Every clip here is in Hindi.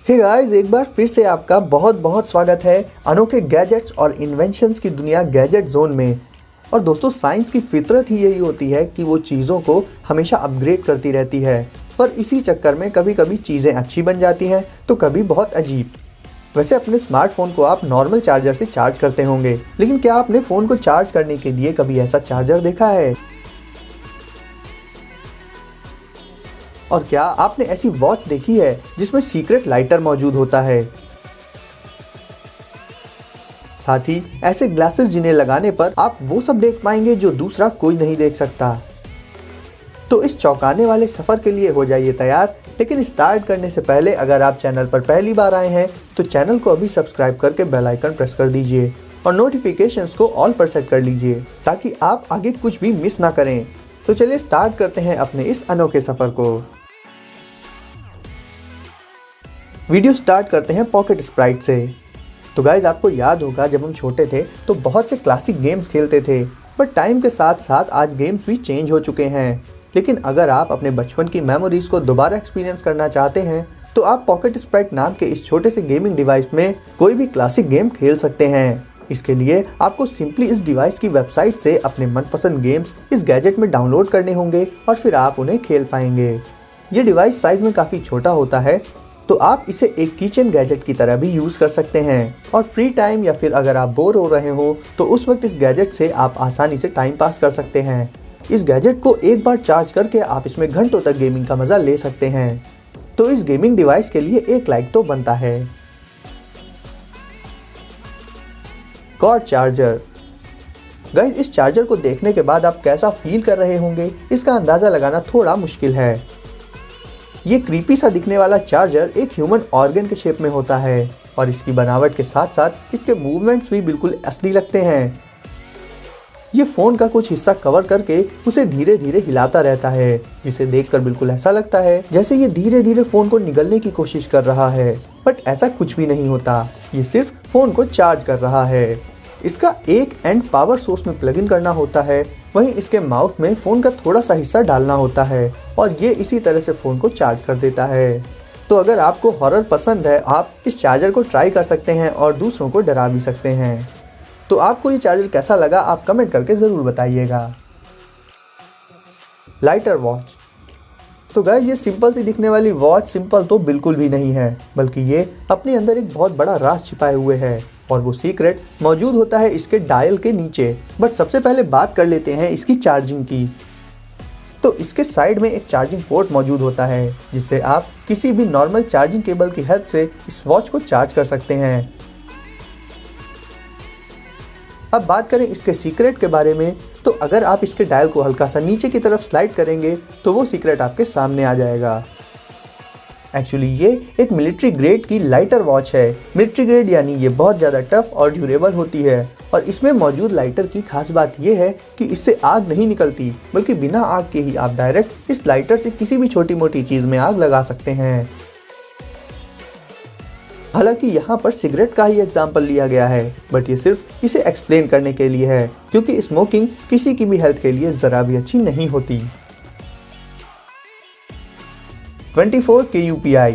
हे गाइस, एक बार फिर से आपका बहुत बहुत स्वागत है अनोखे गैजेट्स और इन्वेंशंस की दुनिया गैजेट जोन में। और दोस्तों, साइंस की फितरत ही यही होती है कि वो चीज़ों को हमेशा अपग्रेड करती रहती है। पर इसी चक्कर में कभी कभी चीज़ें अच्छी बन जाती हैं तो कभी बहुत अजीब। वैसे अपने स्मार्टफोन को आप नॉर्मल चार्जर से चार्ज करते होंगे, लेकिन क्या आपने फ़ोन को चार्ज करने के लिए कभी ऐसा चार्जर देखा है? और क्या आपने ऐसी वॉच देखी है जिसमें सीक्रेट लाइटर मौजूद होता है? साथ ही ऐसे ग्लासेस जिन्हें लगाने पर आप वो सब देख पाएंगे जो दूसरा कोई नहीं देख सकता। तो इस चौंकाने वाले सफ़र के लिए हो जाइए तैयार। लेकिन स्टार्ट करने से पहले अगर आप चैनल पर पहली बार आए हैं तो चैनल को अभी सब्सक्राइब करके बेल आइकन प्रेस कर दीजिए और नोटिफिकेशंस को ऑल पर सेट कर लीजिए ताकि आप आगे कुछ भी मिस ना करें। तो चलिए स्टार्ट करते हैं अपने इस अनोखे सफ़र को। वीडियो स्टार्ट करते हैं पॉकेट स्प्राइट से। तो गाइज, आपको याद होगा जब हम छोटे थे तो बहुत से क्लासिक गेम्स खेलते थे, बट टाइम के साथ साथ आज गेम्स भी चेंज हो चुके हैं। लेकिन अगर आप अपने बचपन की मेमोरीज को दोबारा एक्सपीरियंस करना चाहते हैं तो आप पॉकेट स्प्राइट नाम के इस छोटे से गेमिंग डिवाइस में कोई भी क्लासिक गेम खेल सकते हैं। इसके लिए आपको सिंपली इस डिवाइस की वेबसाइट से अपने मनपसंद गेम्स इस गैजेट में डाउनलोड करने होंगे और फिर आप उन्हें खेल पाएंगे। ये डिवाइस साइज में काफ़ी छोटा होता है, तो आप इसे एक किचन गैजेट की तरह भी यूज़ कर सकते हैं। और फ्री टाइम या फिर अगर आप बोर हो रहे हो तो उस वक्त इस गैजेट से आप आसानी से टाइम पास कर सकते हैं। इस गैजेट को एक बार चार्ज करके आप इसमें घंटों तक गेमिंग का मज़ा ले सकते हैं। तो इस गेमिंग डिवाइस के लिए एक लाइक तो बनता है। Cord charger. गाइस, इस चार्जर को देखने के बाद आप कैसा फील कर रहे होंगे इसका अंदाज़ा लगाना थोड़ा मुश्किल है। ये क्रीपी सा दिखने वाला चार्जर एक ह्यूमन ऑर्गन के शेप में होता है और इसकी बनावट के साथ साथ इसके मूवमेंट्स भी बिल्कुल असली लगते हैं। ये फ़ोन का कुछ हिस्सा कवर करके उसे धीरे धीरे हिलाता रहता है, जिसे देखकर बिल्कुल ऐसा लगता है जैसे ये धीरे धीरे फ़ोन को निगलने की कोशिश कर रहा है। बट ऐसा कुछ भी नहीं होता, ये सिर्फ फ़ोन को चार्ज कर रहा है। इसका एक एंड पावर सोर्स में प्लग इन करना होता है, वहीं इसके माउथ में फ़ोन का थोड़ा सा हिस्सा डालना होता है और ये इसी तरह से फ़ोन को चार्ज कर देता है। तो अगर आपको हॉरर पसंद है, आप इस चार्जर को ट्राई कर सकते हैं और दूसरों को डरा भी सकते हैं। तो आपको ये चार्जर कैसा लगा आप कमेंट करके ज़रूर बताइएगा। Lighter watch. तो गाइस, ये सिंपल सी दिखने वाली वॉच सिंपल तो बिल्कुल भी नहीं है, बल्कि ये अपने अंदर एक बहुत बड़ा राज छिपाए हुए है और वो सीक्रेट मौजूद होता है इसके डायल के नीचे। बट सबसे पहले बात कर लेते हैं इसकी चार्जिंग की। तो इसके साइड में एक चार्जिंग पोर्ट मौजूद होता है जिससे आप किसी भी नॉर्मल चार्जिंग केबल की हेल्प से इस वॉच को चार्ज कर सकते हैं। अब बात करें इसके सीक्रेट के बारे में, तो अगर आप इसके डायल को हल्का सा नीचे की तरफ स्लाइड करेंगे तो वो सीक्रेट आपके सामने आ जाएगा। एक्चुअली ये एक मिलिट्री ग्रेड की लाइटर वॉच है। मिलिट्री ग्रेड यानी ये बहुत ज़्यादा टफ और ड्यूरेबल होती है और इसमें मौजूद लाइटर की खास बात ये है कि इससे आग नहीं निकलती, बल्कि बिना आग के ही आप डायरेक्ट इस लाइटर से किसी भी छोटी मोटी चीज़ में आग लगा सकते हैं। हालांकि यहाँ पर सिगरेट का ही एग्जाम्पल लिया गया है, बट ये सिर्फ इसे एक्सप्लेन करने के लिए है क्योंकि स्मोकिंग किसी की भी हेल्थ के लिए ज़रा भी अच्छी नहीं होती। 24 के UPI।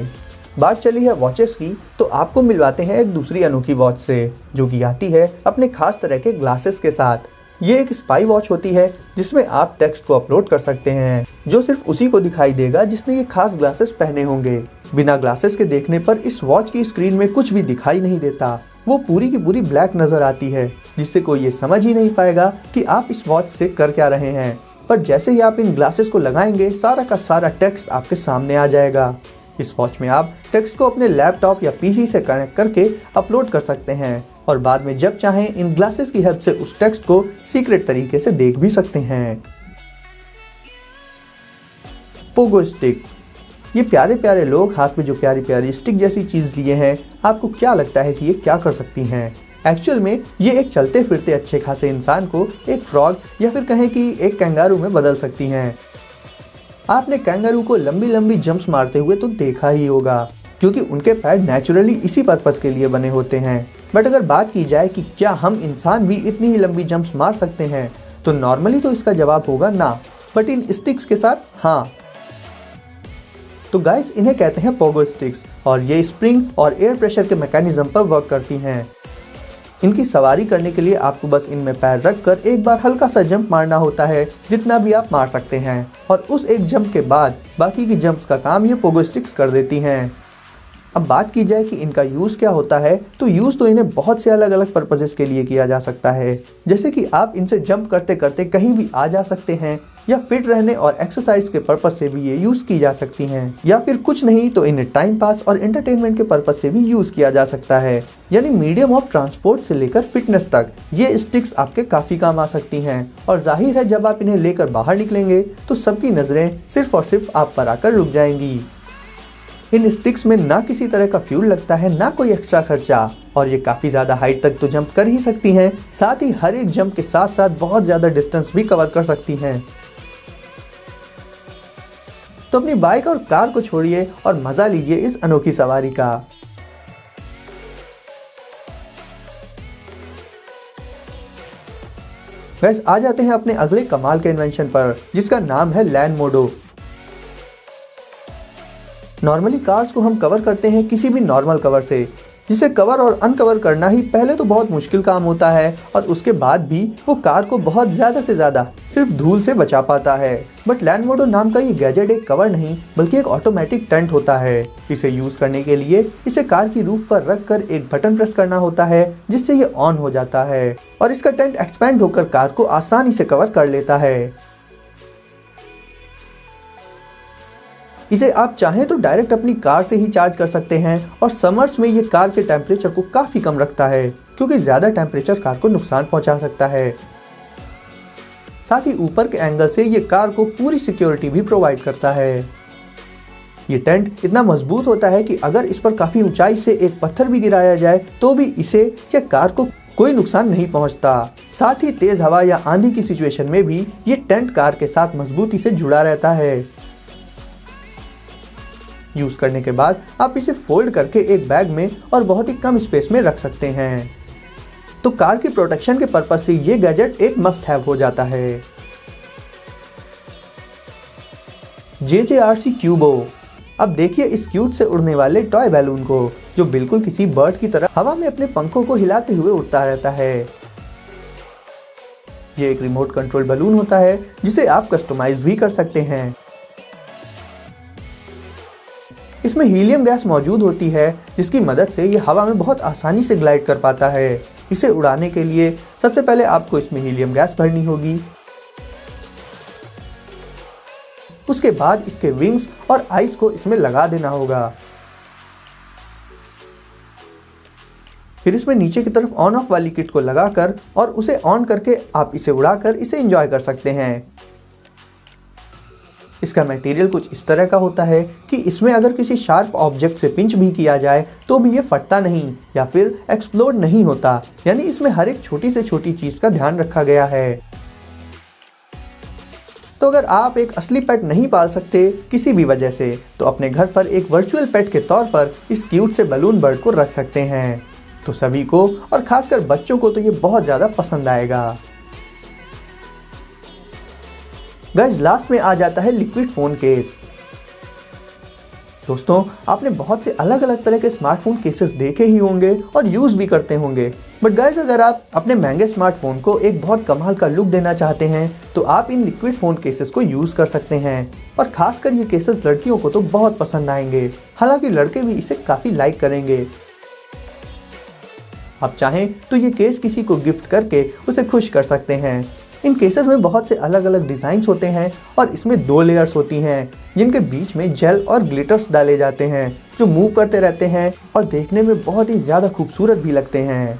बात चली है वॉचेस की, तो आपको मिलवाते हैं एक दूसरी अनोखी वॉच से जो कि आती है अपने खास तरह के ग्लासेस के साथ। ये एक स्पाई वॉच होती है जिसमें आप टेक्स्ट को अपलोड कर सकते हैं जो सिर्फ उसी को दिखाई देगा जिसने ये खास ग्लासेस पहने होंगे। बिना ग्लासेस के देखने पर इस वॉच की स्क्रीन में कुछ भी दिखाई नहीं देता, वो पूरी की पूरी ब्लैक नजर आती है जिससे कोई ये समझ ही नहीं पाएगा कि आप इस वॉच से कर क्या रहे हैं। पर जैसे ही आप इन ग्लासेस को लगाएंगे सारा का सारा टेक्स्ट आपके सामने आ जाएगा। इस वॉच में आप टेक्स्ट को अपने लैपटॉप या PC से कनेक्ट करके अपलोड कर सकते हैं और बाद में जब चाहें इन ग्लासेस की हेल्प से उस टेक्स्ट को सीक्रेट तरीके से देख भी सकते हैं। Pogo stick. ये प्यारे प्यारे लोग हाथ में जो प्यारी प्यारी स्टिक जैसी चीज़ लिए हैं, आपको क्या लगता है कि ये क्या कर सकती हैं? एक्चुअल में ये एक चलते फिरते अच्छे खासे इंसान को एक फ्रॉग या फिर कहें कि एक कैंगारू में बदल सकती हैं। आपने कैंगारू को लंबी लंबी जंप्स मारते हुए तो देखा ही होगा क्योंकि उनके पैर नेचुरली इसी पर्पस के लिए बने होते हैं। बट अगर बात की जाए कि क्या हम इंसान भी इतनी ही लंबी जंप्स मार सकते हैं, तो नॉर्मली तो इसका जवाब होगा ना, बट इन स्टिक्स के साथ हाँ। तो गाइस इन्हें कहते हैं पोगो स्टिक्स और ये स्प्रिंग और एयर प्रेशर के मैकेनिज्म पर वर्क करती हैं। इनकी सवारी करने के लिए आपको बस इनमें पैर रखकर एक बार हल्का सा जंप मारना होता है, जितना भी आप मार सकते हैं, और उस एक जंप के बाद बाकी की जंप्स का काम ये पोगो स्टिक्स कर देती हैं। अब बात की जाए कि इनका यूज़ क्या होता है, तो यूज़ तो इन्हें बहुत से अलग अलग पर्पसेस के लिए किया जा सकता है। जैसे कि आप इनसे जंप करते करते कहीं भी आ जा सकते हैं, या फिट रहने और एक्सरसाइज के पर्पस से भी ये यूज़ की जा सकती हैं, या फिर कुछ नहीं तो इन्हें टाइम पास और एंटरटेनमेंट के पर्पस से भी यूज़ किया जा सकता है। यानी मीडियम ऑफ ट्रांसपोर्ट से लेकर फिटनेस तक ये स्टिक्स आपके काफ़ी काम आ सकती हैं। और जाहिर है जब आप इन्हें लेकर बाहर निकलेंगे तो सबकी नज़रें सिर्फ और सिर्फ आप पर आकर रुक जाएंगी। इन स्टिक्स में ना किसी तरह का फ्यूल लगता है, ना कोई एक्स्ट्रा खर्चा, और ये काफ़ी ज़्यादा हाइट तक तो जंप कर ही सकती हैं, साथ ही हर एक जंप के साथ साथ बहुत ज़्यादा डिस्टेंस भी कवर कर सकती हैं। तो अपनी बाइक और कार को छोड़िए और मज़ा लीजिए इस अनोखी सवारी का। गाइस आ जाते हैं अपने अगले कमाल के इन्वेंशन पर, जिसका नाम है लैंड मोडो। नॉर्मली कार्स को हम कवर करते हैं किसी भी नॉर्मल कवर से, जिसे कवर और अनकवर करना ही पहले तो बहुत मुश्किल काम होता है, और उसके बाद भी वो कार को बहुत ज़्यादा से ज़्यादा सिर्फ धूल से बचा पाता है। बट लैंड मोडो नाम का ये गैजेट एक कवर नहीं बल्कि एक ऑटोमेटिक टेंट होता है। इसे यूज़ करने के लिए इसे कार की रूफ पर रख कर एक बटन प्रेस करना होता है, जिससे ये ऑन हो जाता है, और इसका टेंट एक्सपैंड होकर कार को आसानी से कवर कर लेता है। इसे आप चाहें तो डायरेक्ट अपनी कार से ही चार्ज कर सकते हैं, और समर्स में ये कार के टेम्परेचर को काफ़ी कम रखता है, क्योंकि ज़्यादा टेम्परेचर कार को नुकसान पहुंचा सकता है। साथ ही ऊपर के एंगल से ये कार को पूरी सिक्योरिटी भी प्रोवाइड करता है। ये टेंट इतना मजबूत होता है कि अगर इस पर काफ़ी ऊंचाई से एक पत्थर भी गिराया जाए तो भी इसे या कार को कोई नुकसान नहीं पहुंचता। साथ ही तेज़ हवा या आंधी की सिचुएशन में भी ये टेंट कार के साथ मजबूती से जुड़ा रहता है। यूज़ करने के बाद आप इसे फोल्ड करके एक बैग में और बहुत ही कम स्पेस में रख सकते हैं। तो कार की प्रोटेक्शन के पर्पज से ये गैजेट एक मस्ट हैव हो जाता है। JJRC क्यूबो। अब देखिए इस क्यूट से उड़ने वाले टॉय बैलून को, जो बिल्कुल किसी बर्ड की तरह हवा में अपने पंखों को हिलाते हुए उड़ता रहता है। ये एक रिमोट कंट्रोल बैलून होता है, जिसे आप कस्टमाइज भी कर सकते हैं। इसमें हीलियम गैस मौजूद होती है, जिसकी मदद से ये हवा में बहुत आसानी से ग्लाइड कर पाता है। इसे उड़ाने के लिए सबसे पहले आपको इसमें हीलियम गैस भरनी होगी। उसके बाद इसके विंग्स और आइस को इसमें लगा देना होगा। फिर इसमें नीचे की तरफ ऑन ऑफ वाली किट को लगाकर और उसे ऑन करके आप इसे उड़ाकर इसे एंजॉय कर सकते हैं। इसका मटेरियल कुछ इस तरह का होता है कि इसमें अगर किसी शार्प ऑब्जेक्ट से पिंच भी किया जाए तो भी ये फटता नहीं या फिर एक्सप्लोड नहीं होता। यानी इसमें हर एक छोटी से छोटी चीज़ का ध्यान रखा गया है। तो अगर आप एक असली पेट नहीं पाल सकते किसी भी वजह से, तो अपने घर पर एक वर्चुअल पेट के तौर पर इस क्यूट से बलून बर्ड को रख सकते हैं। तो सभी को और खासकर बच्चों को तो ये बहुत ज़्यादा पसंद आएगा। गाइस लास्ट में आ जाता है लिक्विड फ़ोन केस। दोस्तों आपने बहुत से अलग अलग तरह के स्मार्टफोन केसेस देखे ही होंगे और यूज़ भी करते होंगे, बट गाइस अगर आप अपने महंगे स्मार्टफोन को एक बहुत कमाल का लुक देना चाहते हैं तो आप इन लिक्विड फ़ोन केसेस को यूज़ कर सकते हैं। और ख़ासकर ये केसेस लड़कियों को तो बहुत पसंद आएंगे, हालांकि लड़के भी इसे काफ़ी लाइक करेंगे। आप चाहें तो ये केस किसी को गिफ्ट करके उसे खुश कर सकते हैं। इन केसेस में बहुत से अलग अलग डिज़ाइंस होते हैं और इसमें 2 लेयर्स होती हैं, जिनके बीच में जेल और ग्लिटर्स डाले जाते हैं जो मूव करते रहते हैं और देखने में बहुत ही ज़्यादा खूबसूरत भी लगते हैं।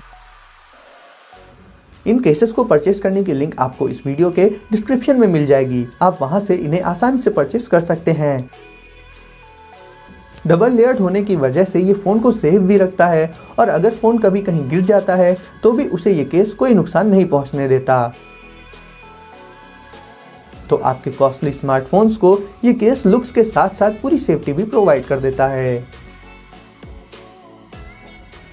इन केसेस को परचेस करने की लिंक आपको इस वीडियो के डिस्क्रिप्शन में मिल जाएगी। आप वहां से इन्हें आसानी से परचेस कर सकते हैं। डबल लेयर्ड होने की वजह से ये फ़ोन को सेफ भी रखता है और अगर फ़ोन कभी कहीं गिर जाता है तो भी उसे ये केस कोई नुकसान नहीं पहुंचने देता। तो आपके कॉस्टली स्मार्टफोन्स को ये केस लुक्स के साथ साथ पूरी सेफ्टी भी प्रोवाइड कर देता है।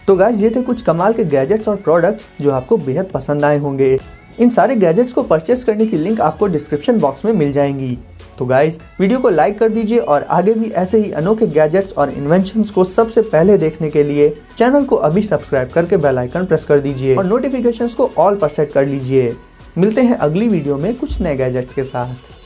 तो गाइस ये थे कुछ कमाल के गैजेट्स और प्रोडक्ट्स जो आपको बेहद पसंद आए होंगे। इन सारे गैजेट्स को परचेस करने की लिंक आपको डिस्क्रिप्शन बॉक्स में मिल जाएंगी। तो गाइस वीडियो को लाइक कर दीजिए और आगे भी ऐसे ही अनोखे गैजेट्स और इन्वेंशंस को सबसे पहले देखने के लिए चैनल को अभी सब्सक्राइब करके बेल आइकन प्रेस कर दीजिए और नोटिफिकेशंस को ऑल पर सेट कर लीजिए। मिलते हैं अगली वीडियो में कुछ नए गैजेट्स के साथ।